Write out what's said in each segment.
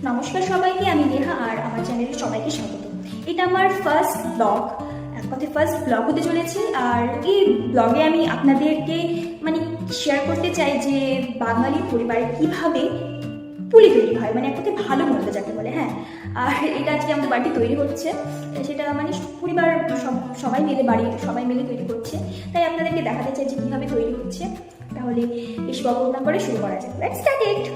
নমস্কার সবাইকে, আমি নেহা আর আমার চ্যানেলে সবাইকে স্বাগত। এটা আমার ফার্স্ট ব্লগ, এক কথায় ফার্স্ট ব্লগ হতে চলেছে। আর এই ব্লগে আমি আপনাদেরকে মানে শেয়ার করতে চাই যে বাঙালি পরিবারে কিভাবে পুলি তৈরি হয়, মানে এক কথায় ভালো মন্দ যাকে বলে। হ্যাঁ, আর এটা আজকে আমাদের বাড়িতে তৈরি হচ্ছে, সেটা মানে পরিবার সবাই মিলে, বাড়ির সবাই মিলে তৈরি করছে। তাই আপনাদেরকে দেখাতে চাই যে কীভাবে তৈরি হচ্ছে। তাহলে বেশি বকবক না করে শুরু করা যাক। Let's start it.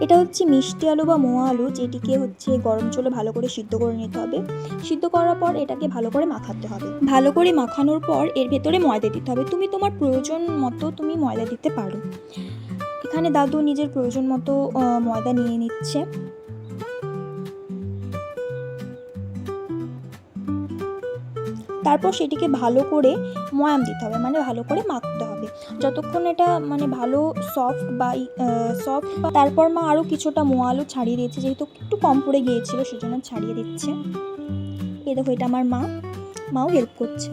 এটা হচ্ছে মিষ্টি আলু বা মোয়া আলু, যেটিকে হচ্ছে গরম জলে ভালো করে সিদ্ধ করে নিতে হবে। সিদ্ধ করার পর এটাকে ভালো করে মাখাতে হবে। ভালো করে মাখানোর পর এর ভেতরে ময়দা দিতে হবে। তুমি তোমার প্রয়োজন মতো তুমি ময়দা দিতে পারো। এখানে দাদু নিজের প্রয়োজন মতো ময়দা নিয়ে নিচ্ছে। তারপর সেটিকে ভালো করে ময়াম দিতে হবে, মানে ভালো করে মাখতে হবে যতক্ষণ এটা মানে ভালো সফট বা তারপর মা আরও কিছুটা মোয়া আলু ছাড়িয়ে দিয়েছে, যেহেতু একটু কম পড়ে গিয়েছিল সেজন্য ছাড়িয়ে দিচ্ছে। এই দেখো, এটা আমার মাও হেল্প করছে।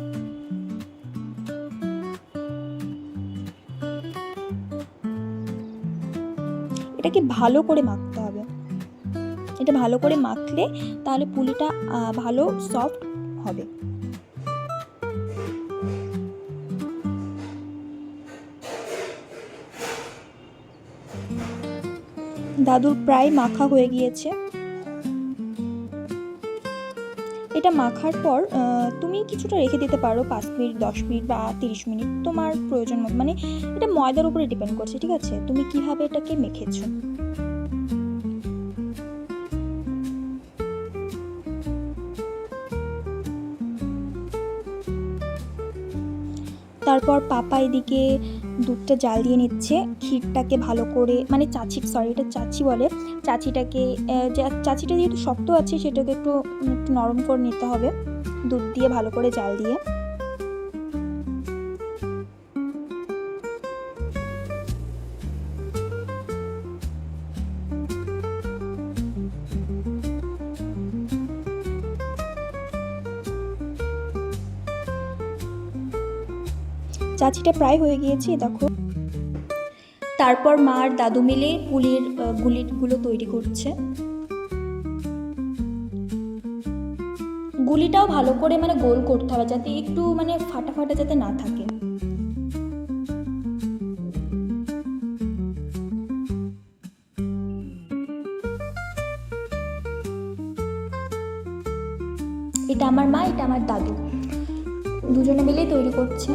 এটাকে ভালো করে মাখতে হবে। এটা ভালো করে মাখলে তাহলে পুলিটা ভালো সফট হবে। দাদুর প্রায় মাখা হয়ে গিয়েছে। এটা মাখার পর তুমি কিছুটা রেখে দিতে পারো, 5 মিনিট, 10 মিনিট বা 30 মিনিট, তোমার প্রয়োজন মতো। মানে এটা ময়দার উপরে ডিপেন্ড করছে, ঠিক আছে, তুমি কিভাবে এটাকে মেখেছো। তারপর পাপা এদিকে দুধটা জাল দিয়ে নিচ্ছে। ক্ষীরটাকে ভালো করে, মানে এটা চাচি বলে, চাচিটা যেহেতু শক্ত আছে সেটাকে একটু নরম করে নিতে হবে দুধ দিয়ে ভালো করে জাল দিয়ে। চাচিটা প্রায় হয়ে গিয়েছে, দেখো। তারপর মা আর দাদু মিলে পুলির গুলিগুলো তৈরি করছে। গুলিটাও ভালো করে মানে গোল করতে হবে, যাতে একটু মানে ফাটা ফাটা যাতে না থাকে। এটা আমার মা, এটা আমার দাদু, দুজনে মিলেই তৈরি করছে।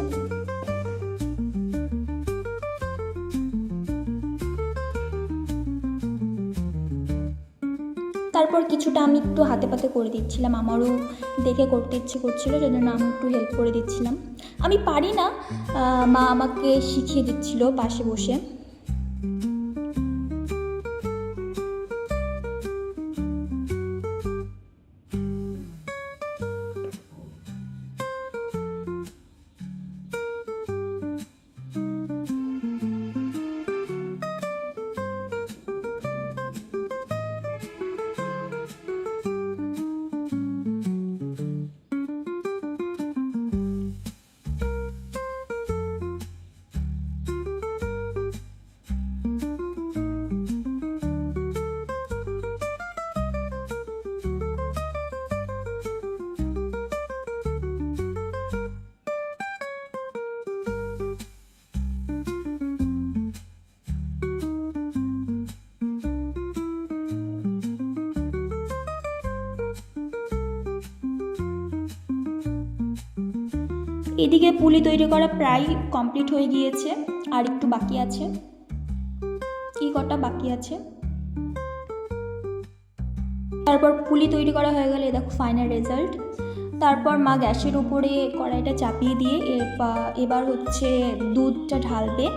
তারপর কিছুটা আমি একটু হাতে পাতে করে দিচ্ছিলাম, আমারও দেখে করতে ইচ্ছে করছিলো, সেজন্য আমি একটু হেল্প করে দিচ্ছিলাম। আমি পারি না, মা আমাকে শিখিয়ে দিচ্ছিল পাশে বসে। এদিকে পুলি তৈরি করা প্রায় কমপ্লিট হয়ে গিয়েছে, আর একটু বাকি আছে, কি কটা বাকি আছে। তারপর পুলি তৈরি করা হয়ে গেলে দেখো ফাইনাল রেজাল্ট। তারপর মা গ্যাসের উপরে কড়াইটা চাপিয়ে দিয়ে এবার হচ্ছে দুধটা ঢালবে।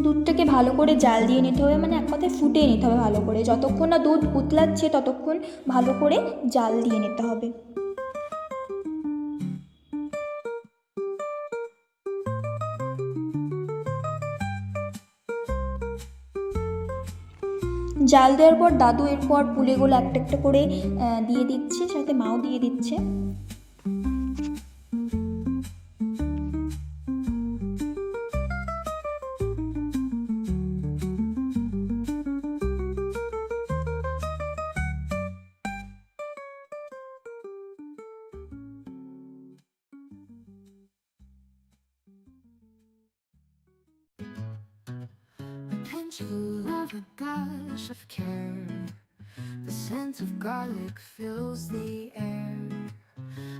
দুধটাকে ভালো করে জাল দিয়ে নিতে হবে, মানে এক কথায় ফুটিয়ে নিতে হবে ভালো করে। যতক্ষণ না দুধ উতলাচ্ছে ততক্ষণ ভালো করে জাল দিয়ে নিতে হবে। জাল দেওয়ার পর দাদু এরপর পুলিগুলো একটা একটা করে দিয়ে দিচ্ছে, সাথে মাও দিয়ে দিচ্ছে। Pinch of love, a gush of care. The scent of garlic fills the air.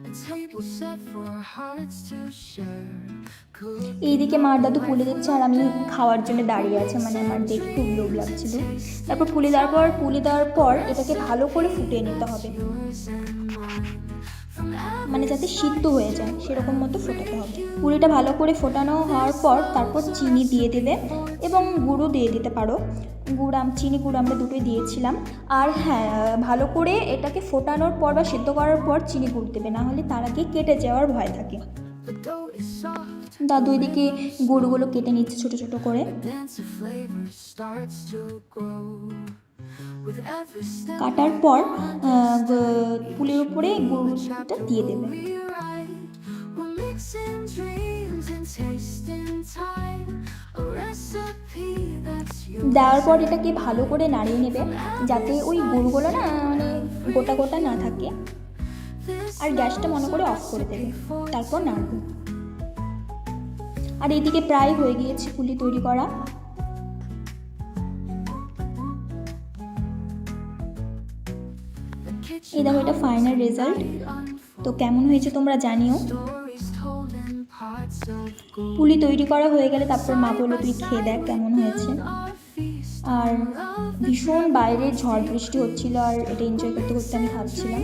A table set for hearts to share. এইদিকে মার দাদু পুলি দিচ্ছে আর আমি খাওয়ার জন্য দাঁড়িয়ে আছে, মানে আমার দেখে খুব লোভ লাগছিল। তারপর পুলি দেওয়ার পর এটাকে ভালো করে ফুটিয়ে নিতে হবে, মানে যাতে সিদ্ধ হয়ে যায় সেরকম মতো ফোটাতে হবে। পুলিটা ভালো করে ফোটানো হওয়ার পর তারপর চিনি দিয়ে দেবে এবং গুঁড়ো দিয়ে দিতে পারো। চিনি গুঁড়ো আমরা দুটোই দিয়েছিলাম। আর হ্যাঁ, ভালো করে এটাকে ফোটানোর পর বা সিদ্ধ করার পর চিনি গুঁড়ো দেবে, না হলে তার আগে কেটে যাওয়ার ভয় থাকে। দাদু এদিকে গুড়গুলো কেটে নিচ্ছে ছোট ছোট করে। কাটার পর পুলির উপরে গুড়টা দিয়ে দেবে। দেওয়ার পর এটাকে ভালো করে নাড়িয়ে নেবে যাতে ওই গুড়গুলো না মানে গোটা গোটা না থাকে। আর গ্যাসটা মনে করে অফ করে দেবে, তারপর নাড়বে। আর এদিকে প্রায় হয়ে গিয়েছে পুলি তৈরি করা। এই দেখো, এটা ফাইনাল রেজাল্ট। তো কেমন হয়েছে তোমরা জানিও। পুলি তৈরি করা হয়ে গেলে তারপর মা বললো তুই খেয়ে দেখ কেমন হয়েছে। আর ভীষণ বাইরে ঝড় বৃষ্টি হচ্ছিল আর এটা এনজয় করতে করতে আমি খাচ্ছিলাম।